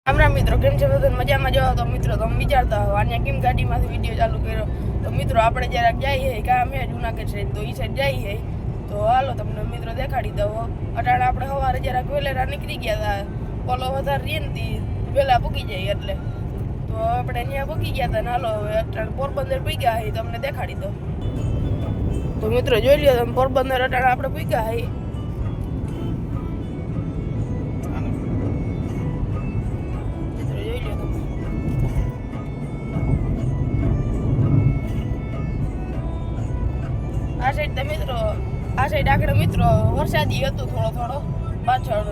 આપણા મિત્રો કેમ છે બધા મજામાં જાઓ તો મિત્રો તમે વિચારતા હો આને કેમ ગાડીમાંથી વિડીયો ચાલુ કર્યો તો મિત્રો આપણે જરાક જઈએ કામ હે જુનાગઢ સાઈડ તો એ સાઈડ જઈએ તો હાલો તમને મિત્રો દેખાડી દઉં અટાણે આપણે સવારે જરાક વેલેરા નીકળી ગયા હતા પોલો વધારે રહીએ ને વહેલા પૂગી જાય એટલે તો આપણે અહીંયા પૂગી ગયા હતા ને હાલો હવે અટાણે પોરબંદર પૂગ્યા હે તમને દેખાડી દઉં તો મિત્રો જોઈ લ્યો તમે પોરબંદર અટાણે આપણે પૂગ્યા હે આ સાઈડ મિત્રો આ સાઈડ આગળ મિત્રો વરસાદી હતું થોડો પાછળ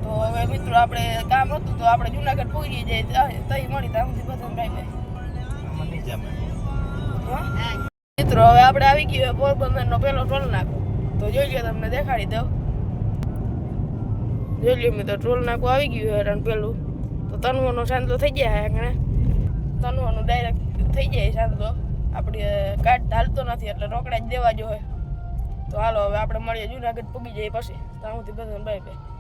તો હવે મિત્રો આપણે કામ હતું તો આપણે જુનાગઢ પહોંચી જાય તઈ મળી ત્યાં સુધી બધા ભાઈ મિત્રો હવે આપણે આવી ગયો પોરબંદરનો પેલો ટોલ નાકો તો જોઈ લ્યો તમને દેખાડી દઉં જોઈ લ્યો મિત્રો ટોલ નાકો આવી ગયું છે પેલું તો તનવાનો શાંતો થઈ જાય આગળ તનવાનું ડાયરેક્ટ થઈ જાય શાંતો આપણે કાર્ડ હાલતો નથી એટલે રોકડા જ દેવા જોઈએ તો હાલો હવે આપણે મળીએ જુનાગઢ પૂગી જઈએ પછી ત્યાં સુધી બધાને બાય બાય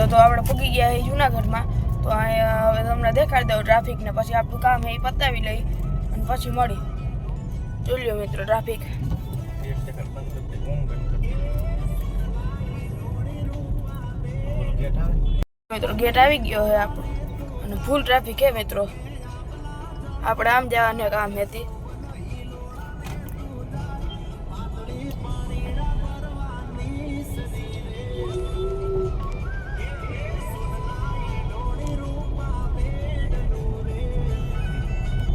તો આપણે પૂગી ગયા છે જુનાગઢમાં તો અહીંયા હવે તમને દેખાડી દઉં ટ્રાફિક ને પછી આપણું કામ એ પતાવી લઈ અને પછી મળી જોઈ લ્યો મિત્રો ટ્રાફિક મિત્રો ગેટ આવી ગયો છે આપણો અને ફૂલ ટ્રાફિક છે મિત્રો આપણે આમ જવાને કામ હતી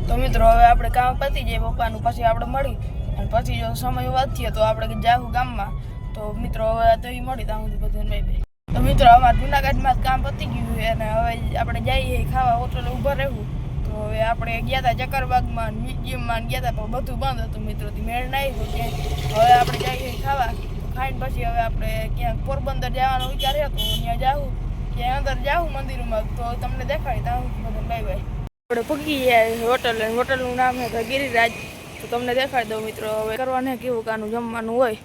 તો મિત્રો હવે આપણે કામ પતી જાય પપ્પાનું પછી આપણે મળી અને પછી જો સમય વધીએ તો આપણે જાવું ગામમાં તો મિત્રો હવે તો એ મળી ત્યાં સુધી બધાને બાય બાય તો મિત્રો અમારા જુનાગઢમાં કામ પતી ગયું છે અને હવે આપણે જઈએ ખાવા હોટલે ઊભા રહેવું તો હવે આપણે ગયા હતા ચક્કરબાગમાં મ્યુઝિયમમાં ગયા હતા પણ બધું બંધ હતું મિત્રોથી મેળ ના આવ્યો કે હવે આપણે જઈએ ખાવા ખાઈને પછી હવે આપણે ક્યાંક પોરબંદર જવાનો વિચાર હતો ત્યાં જાવું ક્યાં અંદર જાવું મંદિરમાં તો તમને દેખાડી ત્યાં બધાને બાય બાય આપણે પૂગી ગયા હોટલ હોટલનું નામ છે ગિરિરાજ તો તમને દેખાડી દઉં મિત્રો હવે કરવાને કેવું કાનું જમવાનું હોય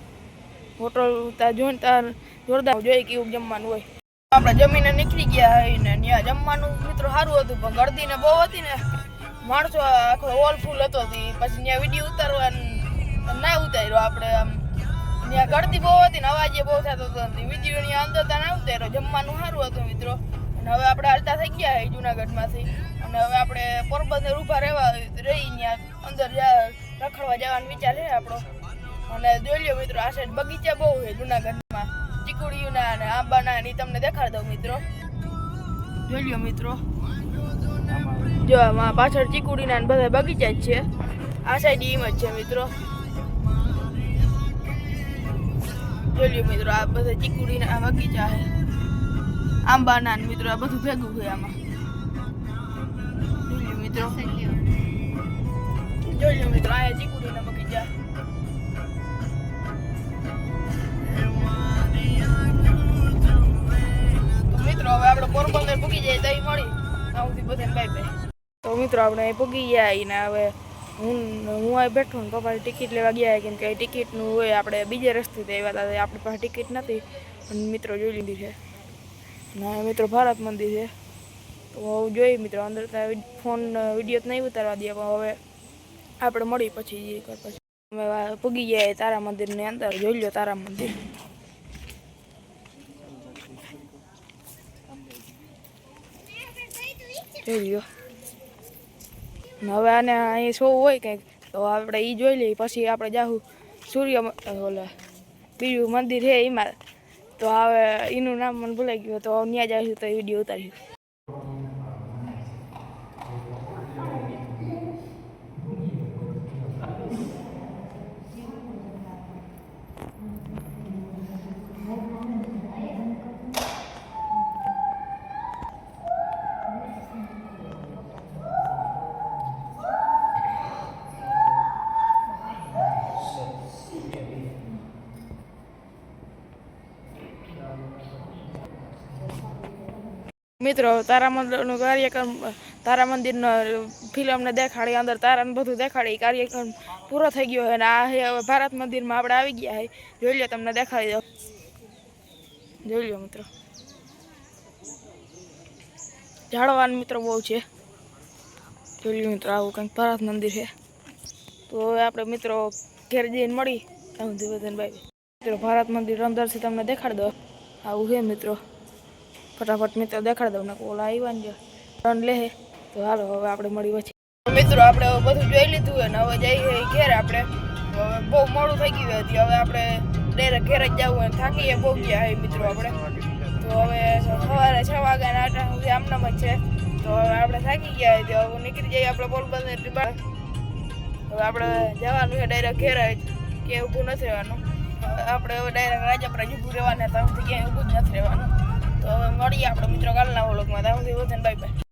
હોટલ ત્યાં જોઈને ત્યાં જોરદાર જોઈએ કેવું જમવાનું હોય આપણે જમીને નીકળી ગયા હોય ને ત્યાં જમવાનું મિત્રો સારું હતું પણ ગળદી ને બહુ હતી ને માણસો આખો હોલ ફૂલ હતો પછી ત્યાં વિડીયો ઉતારવાનું ના ઉતાર્યો આપણે આમ ત્યાં ગળદી બહુ હતી ને અવાજ બહુ થતો હતો વિડીયો ની અંદર ત્યાં ના ઉતાર્યો જમવાનું સારું હતું મિત્રો અને હવે આપણે હાલતા થઈ ગયા હોય જુનાગઢમાંથી અને હવે આપણે પોરબંદર ઊભા રહી ત્યાં અંદર રખડવા જવાનો વિચાર છે આપણો અને જોઈ લ્યો મિત્રો આ સાઈડ બગીચા બહુ છે જુનાગઢમાં ચીકુડીઓના અને આંબાના એ તમને દેખાડી દઉં મિત્રો જોઈ લ્યો મિત્રો જો આમાં પાછળ ચીકુડીના બધા બગીચા જ છે આ સાઈડ એમ જ છે મિત્રો જોઈ લ્યો મિત્રો આ બધા ચીકુડીના બગીચા છે આંબાના મિત્રો આ બધું ભેગું છે આમાં મિત્રો જોઈ લો મિત્રો આ ચીકુડીના બગીચા તો મિત્રો હવે આપણે પોરબંદર પૂગી જાય તઈ મળી ત્યાં સુધી બધાને બાય બાય તો મિત્રો આપણે અહીં પૂગી ગયા ને હવે હું અહીં બેઠો ને પપ્પાની ટિકિટ લેવા ગયા કેમ કે ટિકિટનું હોય આપણે બીજે રસ્તેથી આવ્યા હતા આપણી પાસે ટિકિટ નથી પણ મિત્રો જોઈ લીધી છે ના મિત્રો ભારત મંદિર છે તો જોઈએ મિત્રો અંદર ફોન વિડીયો તો નહીં ઉતારવા દે પણ હવે આપણે મળી પછી અમે પૂગી ગયા તારા મંદિરની અંદર. જોઈ લો તારા મંદિર. જોઈ લો. હવે આને અહીં શો હોય કંઈક તો આપણે એ જોઈ લઈએ પછી આપણે જાહું સૂર્ય ઓલા બીજું મંદિર છે એમાં તો હવે એનું નામ મને ભૂલાઈ ગયું તો ત્યાં જઈશું તો વિડીયો ઉતારીશું. મિત્રો તારા મંદિરનો કાર્યક્રમ તારા મંદિરનો ફિલ્મને દેખાડી અંદર તારાને બધું દેખાડી કાર્યક્રમ પૂરો થઈ ગયો અને આ હવે ભારત મંદિરમાં આપણે આવી ગયા છે. જોઈ લો તમને દેખાડી દો. જોઈ લો મિત્રો ઝાડવાનું મિત્રો બહુ છે. જોઈ લો મિત્રો આવું કંઈક ભારત મંદિર છે. તો હવે આપણે મિત્રો ઘેર જઈને મળી બધાને. મિત્રો ભારત મંદિર અંદરથી તમને દેખાડી દો. આવું છે મિત્રો. ફટાફટ મિત્રો દેખાડી દઉં ને ઓલા આવ્યા ને રન લે તો હાલો હવે આપણે મળી પછી. મિત્રો આપણે બધું જોઈ લીધું હોય ને હવે જઈએ ઘેર. આપણે હવે બહુ મોડું થઈ ગયું હતી હવે આપણે ડાયરેક્ટ ઘેર જ જવું હોય થાકીએ બહુ ગયા હોય મિત્રો આપણે. તો હવે સવારે 6 વાગ્યાના આટા સુધી આમનામ જ છે તો હવે આપણે થાકી ગયા હોય તો હવે નીકળી જઈએ આપણે પોરબંદરથી બહાર. હવે આપણે જવાનું છે ડાયરેક્ટ ઘેર જ કે ઊભું નથી રહેવાનું. આપણે હવે ડાયરેક્ટ રાજપરા જ ઊભું રહેવાના ત્યાંથી ક્યાંય ઊભું જ નથી રહેવાનું. તો હવે મળીએ આપણે મિત્રો કાલના વ્લોગમાં. ત્યાં સુધી બાય બાય.